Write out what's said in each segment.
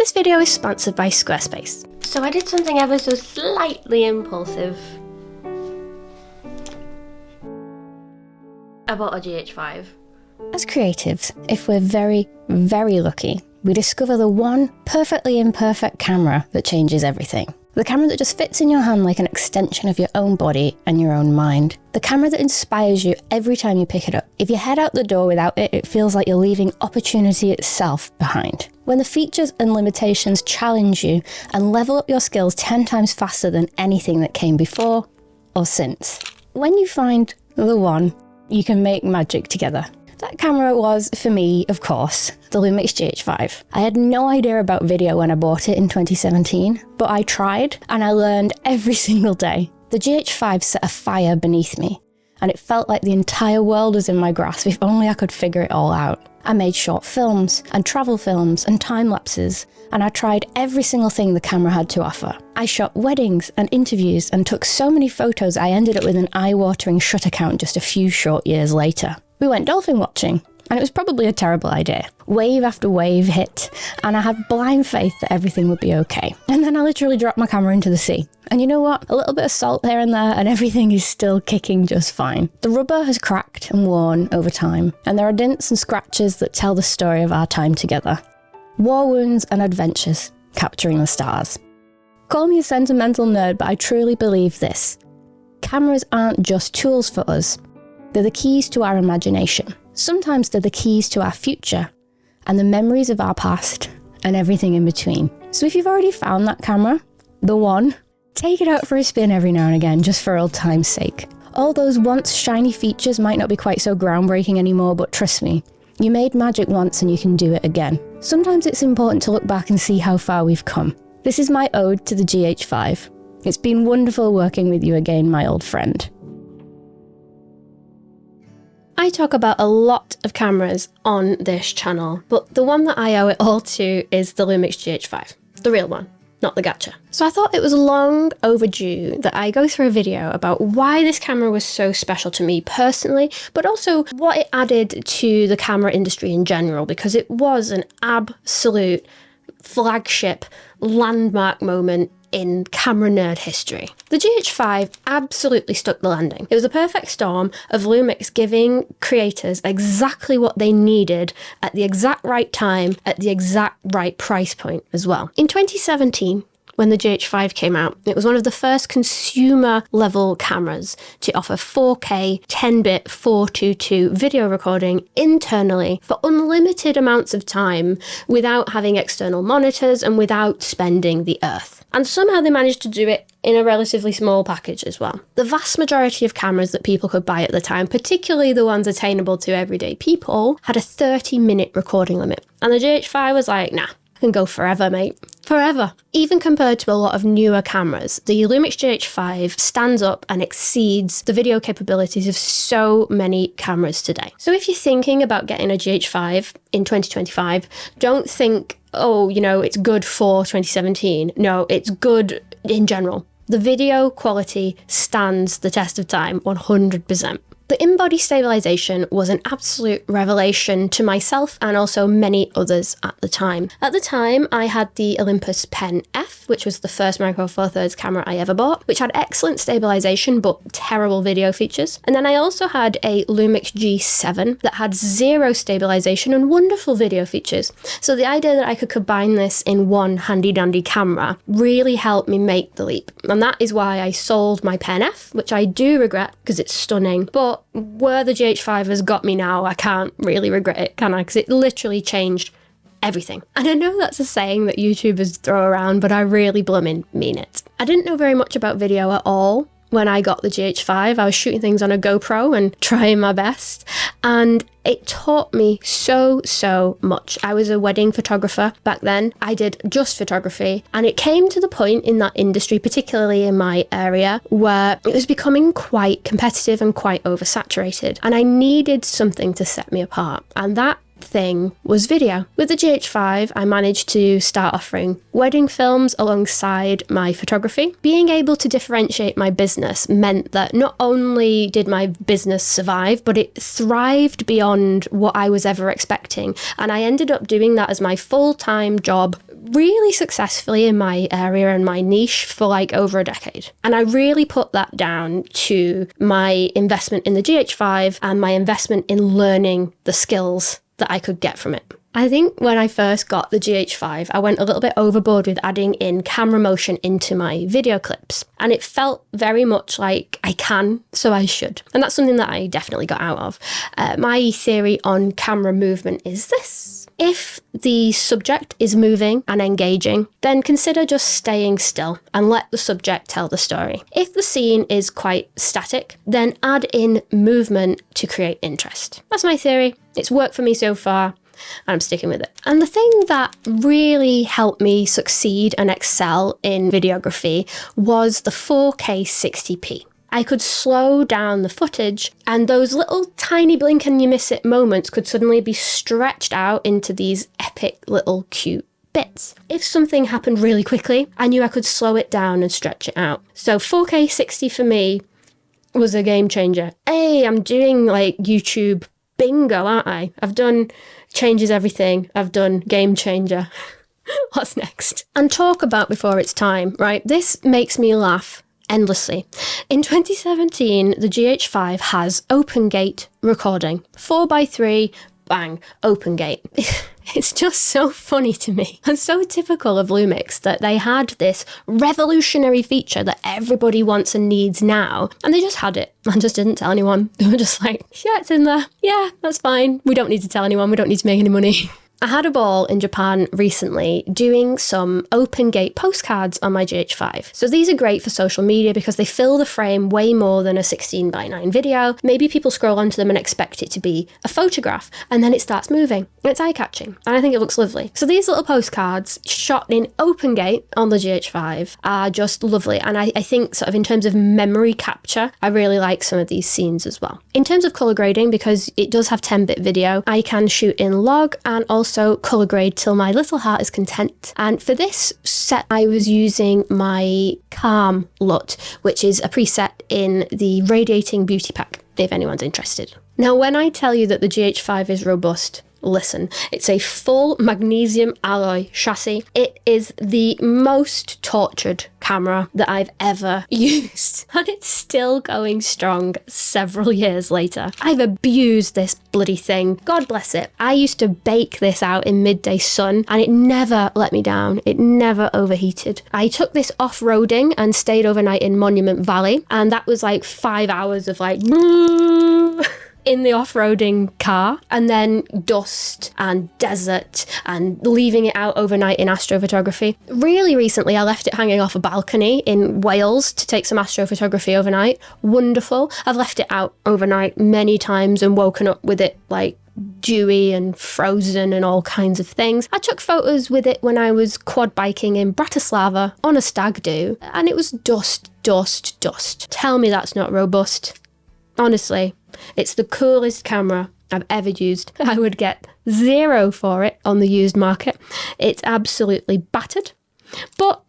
This video is sponsored by Squarespace. So I did something ever so slightly impulsive. I bought a GH5. As creatives, if we're very, very lucky, we discover the one perfectly imperfect camera that changes everything. The camera that just fits in your hand like an extension of your own body and your own mind. The camera that inspires you every time you pick it up. If you head out the door without it, it feels like you're leaving opportunity itself behind. When the features and limitations challenge you and level up your skills 10 times faster than anything that came before or since. When you find the one, you can make magic together. That camera was, for me, of course, the Lumix GH5. I had no idea about video when I bought it in 2017, but I tried and I learned every single day. The GH5 set a fire beneath me, and it felt like the entire world was in my grasp if only I could figure it all out. I made short films and travel films and time lapses, and I tried every single thing the camera had to offer. I shot weddings and interviews and took so many photos I ended up with an eye-watering shutter count just a few short years later. We went dolphin watching, and it was probably a terrible idea. Wave after wave hit, and I had blind faith that everything would be okay. And then I literally dropped my camera into the sea. And you know what? A little bit of salt here and there, and everything is still kicking just fine. The rubber has cracked and worn over time, and there are dents and scratches that tell the story of our time together. War wounds and adventures, capturing the stars. Call me a sentimental nerd, but I truly believe this. Cameras aren't just tools for us. They're the keys to our imagination. Sometimes they're the keys to our future and the memories of our past and everything in between. So if you've already found that camera, the one, take it out for a spin every now and again, just for old time's sake. All those once shiny features might not be quite so groundbreaking anymore, but trust me, you made magic once and you can do it again. Sometimes it's important to look back and see how far we've come. This is my ode to the GH5. It's been wonderful working with you again, my old friend. I talk about a lot of cameras on this channel, but the one that I owe it all to is the Lumix GH5, the real one, not the gacha. So I thought it was long overdue that I go through a video about why this camera was so special to me personally, but also what it added to the camera industry in general, because it was an absolute flagship landmark moment in camera nerd history. The GH5 absolutely stuck the landing. It was a perfect storm of Lumix giving creators exactly what they needed at the exact right time, at the exact right price point as well. In 2017, when the GH5 came out, it was one of the first consumer level cameras to offer 4K 10-bit 422 video recording internally for unlimited amounts of time without having external monitors and without spending the earth. And somehow they managed to do it in a relatively small package as well. The vast majority of cameras that people could buy at the time, particularly the ones attainable to everyday people, had a 30-minute recording limit. And the GH5 was like, nah, I can go forever, mate. Forever. Even compared to a lot of newer cameras, the Lumix GH5 stands up and exceeds the video capabilities of so many cameras today. So if you're thinking about getting a GH5 in 2025, don't think, oh, you know, it's good for 2017. No, it's good in general. The video quality stands the test of time 100%. The in-body stabilization was an absolute revelation to myself and also many others at the time. At the time, I had the Olympus Pen F, which was the first Micro Four Thirds camera I ever bought, which had excellent stabilization but terrible video features. And then I also had a Lumix G7 that had zero stabilization and wonderful video features. So the idea that I could combine this in one handy-dandy camera really helped me make the leap. And that is why I sold my Pen F, which I do regret because it's stunning, but where the GH5 has got me now, I can't really regret it, can I? Because it literally changed everything. And I know that's a saying that YouTubers throw around, but I really blooming mean it. I didn't know very much about video at all when I got the GH5. I was shooting things on a GoPro and trying my best, and it taught me so much. I was a wedding photographer back then. I did just photography, and it came to the point in that industry, particularly in my area, where it was becoming quite competitive and quite oversaturated, and I needed something to set me apart, and that thing was video. With the GH5, I managed to start offering wedding films alongside my photography. Being able to differentiate my business meant that not only did my business survive, but it thrived beyond what I was ever expecting. And I ended up doing that as my full-time job really successfully in my area and my niche for like over a decade. And I really put that down to my investment in the GH5 and my investment in learning the skills that I could get from it. I think when I first got the GH5, I went a little bit overboard with adding in camera motion into my video clips. And it felt very much like I can, so I should. And that's something that I definitely got out of. My theory on camera movement is this. If the subject is moving and engaging, then consider just staying still and let the subject tell the story. If the scene is quite static, then add in movement to create interest. That's my theory. It's worked for me so far, and I'm sticking with it. And the thing that really helped me succeed and excel in videography was the 4K 60p. I could slow down the footage, and those little tiny blink and you miss it moments could suddenly be stretched out into these epic little cute bits. If something happened really quickly, I knew I could slow it down and stretch it out. So 4K 60 for me was a game changer. Hey, I'm doing like YouTube bingo, aren't I? I've done changes everything. I've done game changer. What's next? And talk about before it's time, right? This makes me laugh endlessly. In 2017, the GH5 has open gate recording. 4:3, bang, open gate. It's just so funny to me and so typical of Lumix that they had this revolutionary feature that everybody wants and needs now, and they just had it and just didn't tell anyone. They were just like, yeah, it's in there. Yeah, that's fine. We don't need to tell anyone. We don't need to make any money. I had a ball in Japan recently doing some open gate postcards on my GH5. So these are great for social media because they fill the frame way more than a 16:9 video. Maybe people scroll onto them and expect it to be a photograph, and then it starts moving. It's eye-catching, and I think it looks lovely. So these little postcards shot in open gate on the GH5 are just lovely, and I think sort of in terms of memory capture, I really like some of these scenes as well. In terms of colour grading, because it does have 10-bit video, I can shoot in log and also colour grade till my little heart is content. And for this set, I was using my Calm LUT, which is a preset in the Radiating Beauty Pack, if anyone's interested. Now, when I tell you that the GH5 is robust, listen, it's a full magnesium alloy chassis. It is the most tortured camera that I've ever used, and it's still going strong several years later. I've abused this bloody thing. God bless it. I used to bake this out in midday sun, and it never let me down. It never overheated. I took this off-roading and stayed overnight in Monument Valley, and that was like 5 hours of like in the off-roading car, and then dust and desert and leaving it out overnight in astrophotography. Really recently, I left it hanging off a balcony in Wales to take some astrophotography overnight. Wonderful. I've left it out overnight many times and woken up with it like dewy and frozen and all kinds of things. I took photos with it when I was quad biking in Bratislava on a stag do, and it was dust, dust, dust. Tell me that's not robust. Honestly, it's the coolest camera I've ever used. I would get 0 for it on the used market. It's absolutely battered, but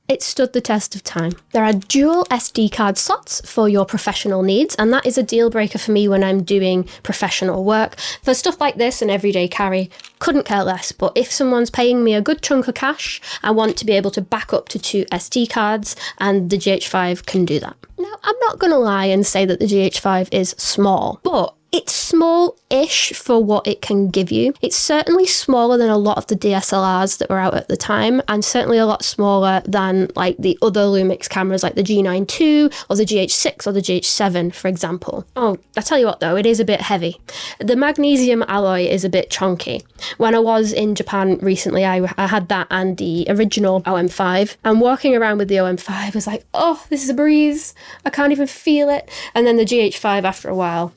it stood the test of time. There are dual SD card slots for your professional needs, and that is a deal breaker for me when I'm doing professional work. For stuff like this and everyday carry, couldn't care less, but if someone's paying me a good chunk of cash, I want to be able to back up to 2 SD cards, and the GH5 can do that. Now, I'm not going to lie and say that the GH5 is small, but it's small-ish for what it can give you. It's certainly smaller than a lot of the DSLRs that were out at the time, and certainly a lot smaller than like the other Lumix cameras like the G9 II or the GH6 or the GH7, for example. Oh, I tell you what though, it is a bit heavy. The magnesium alloy is a bit chunky. When I was in Japan recently, I had that and the original OM5, and walking around with the OM5 was like, oh, this is a breeze. I can't even feel it. And then the GH5 after a while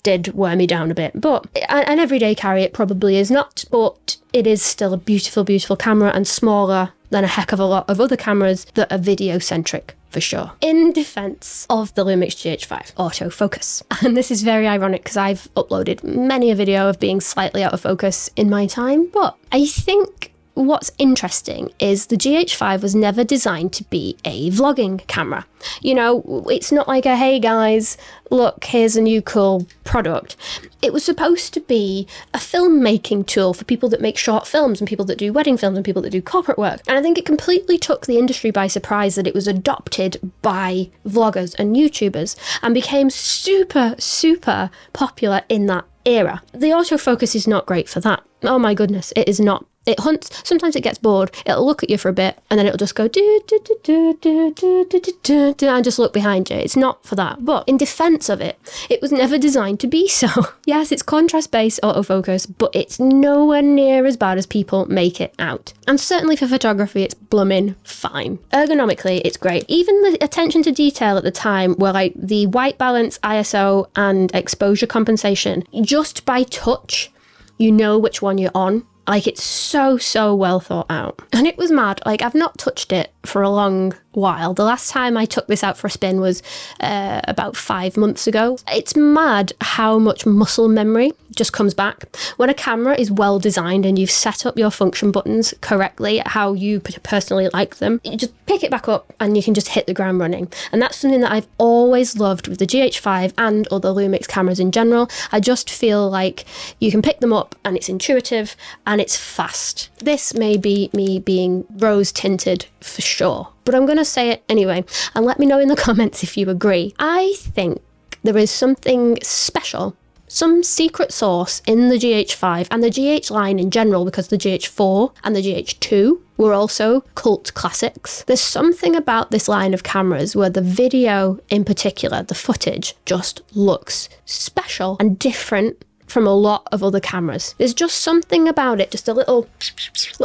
did wear me down a bit, but an everyday carry it probably is not, but it is still a beautiful, beautiful camera and smaller than a heck of a lot of other cameras that are video centric for sure. In defense of the Lumix GH5 autofocus, and this is very ironic because I've uploaded many a video of being slightly out of focus in my time, but I think what's interesting is the GH5 was never designed to be a vlogging camera. You know, it's not like a, hey guys, look, here's a new cool product. It was supposed to be a filmmaking tool for people that make short films and people that do wedding films and people that do corporate work. And I think it completely took the industry by surprise that it was adopted by vloggers and YouTubers and became super, super popular in that era. The autofocus is not great for that. Oh my goodness, it is not. It hunts, sometimes it gets bored, it'll look at you for a bit, and then it'll just go do, do, do, do, do, do, do, do, do, do, and just look behind you. It's not for that. But in defense of it, it was never designed to be so. Yes, it's contrast-based autofocus, but it's nowhere near as bad as people make it out. And certainly for photography, it's blooming fine. Ergonomically, it's great. Even the attention to detail at the time were like the white balance, ISO, and exposure compensation. Just by touch, you know which one you're on. Like, it's so, so well thought out. And it was mad. Like, I've not touched it for a long while. The last time I took this out for a spin was about 5 months ago. It's mad how much muscle memory just comes back. When a camera is well designed and you've set up your function buttons correctly, how you personally like them, you just pick it back up and you can just hit the ground running. And that's something that I've always loved with the GH5 and other Lumix cameras in general. I just feel like you can pick them up and it's intuitive and it's fast. This may be me being rose tinted for sure, but I'm going to say it anyway, and let me know in the comments if you agree. I think there is something special, some secret sauce in the GH5 and the GH line in general, because the GH4 and the GH2 were also cult classics. There's something about this line of cameras where the video in particular, the footage, just looks special and different from a lot of other cameras. There's just something about it, just a little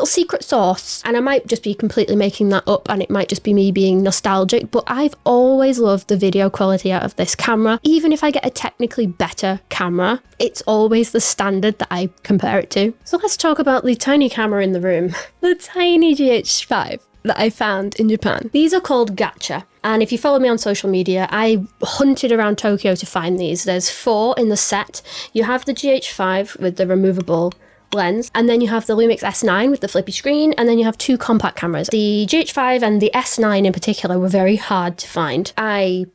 secret sauce. And I might just be completely making that up and it might just be me being nostalgic, but I've always loved the video quality out of this camera. Even if I get a technically better camera, it's always the standard that I compare it to. So let's talk about the tiny camera in the room. The tiny GH5 that I found in Japan. These are called gacha. And if you follow me on social media, I hunted around Tokyo to find these. There's 4 in the set. You have the GH5 with the removable lens, and then you have the Lumix S9 with the flippy screen, and then you have 2 compact cameras. The GH5 and the S9 in particular were very hard to find. I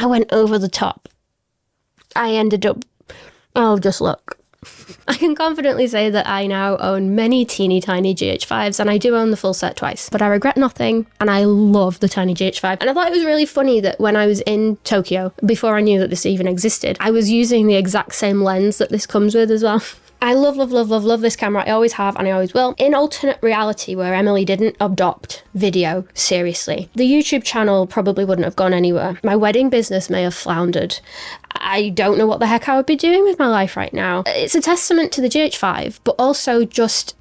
went over the top. I ended up, oh, just look. I can confidently say that I now own many teeny tiny GH5s, and I do own the full set twice, but I regret nothing, and I love the tiny GH5. And I thought it was really funny that when I was in Tokyo, before I knew that this even existed, I was using the exact same lens that this comes with as well. I love, love, love, love, love this camera. I always have and I always will. In alternate reality where Emily didn't adopt video seriously, the YouTube channel probably wouldn't have gone anywhere. My wedding business may have floundered. I don't know what the heck I would be doing with my life right now. It's a testament to the GH5, but also just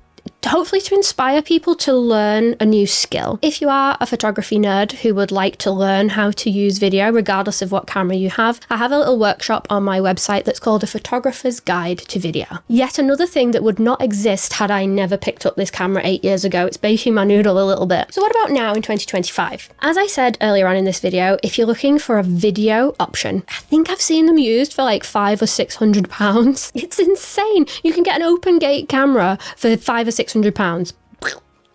hopefully to inspire people to learn a new skill. If you are a photography nerd who would like to learn how to use video, regardless of what camera you have, I have a little workshop on my website that's called A Photographer's Guide to Video. Yet another thing that would not exist had I never picked up this camera 8 years ago. It's baking my noodle a little bit. So what about now in 2025? As I said earlier on in this video, if you're looking for a video option, I think I've seen them used for like £500 or £600. It's insane. You can get an open gate camera for £500 or £600.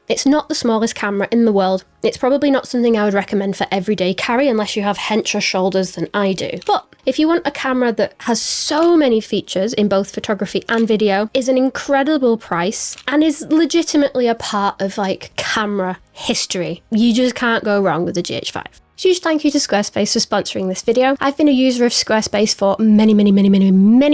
It's not the smallest camera in the world. It's probably not something I would recommend for everyday carry unless you have hencher shoulders than I do. But if you want a camera that has so many features in both photography and video, is an incredible price, and is legitimately a part of like camera history, you just can't go wrong with the GH5. Huge thank you to Squarespace for sponsoring this video. I've been a user of Squarespace for many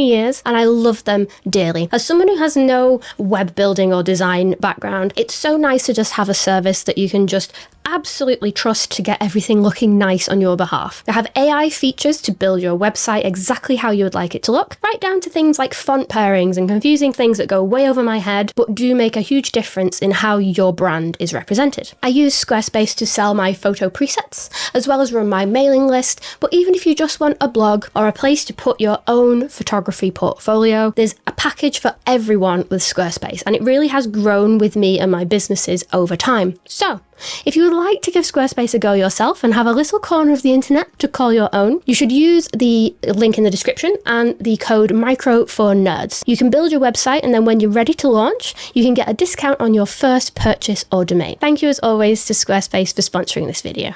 years, and I love them dearly. As someone who has no web building or design background, it's so nice to just have a service that you can just absolutely trust to get everything looking nice on your behalf. They have AI features to build your website exactly how you would like it to look, right down to things like font pairings and confusing things that go way over my head, but do make a huge difference in how your brand is represented. I use Squarespace to sell my photo presets, as well as run my mailing list, but even if you just want a blog or a place to put your own photography portfolio, there's a package for everyone with Squarespace, and it really has grown with me and my businesses over time. So, If you would like to give Squarespace a go yourself and have a little corner of the internet to call your own, you should use the link in the description and the code MICRO4NERDS. You can build your website, and then when you're ready to launch, you can get a discount on your first purchase or domain. Thank you as always to Squarespace for sponsoring this video.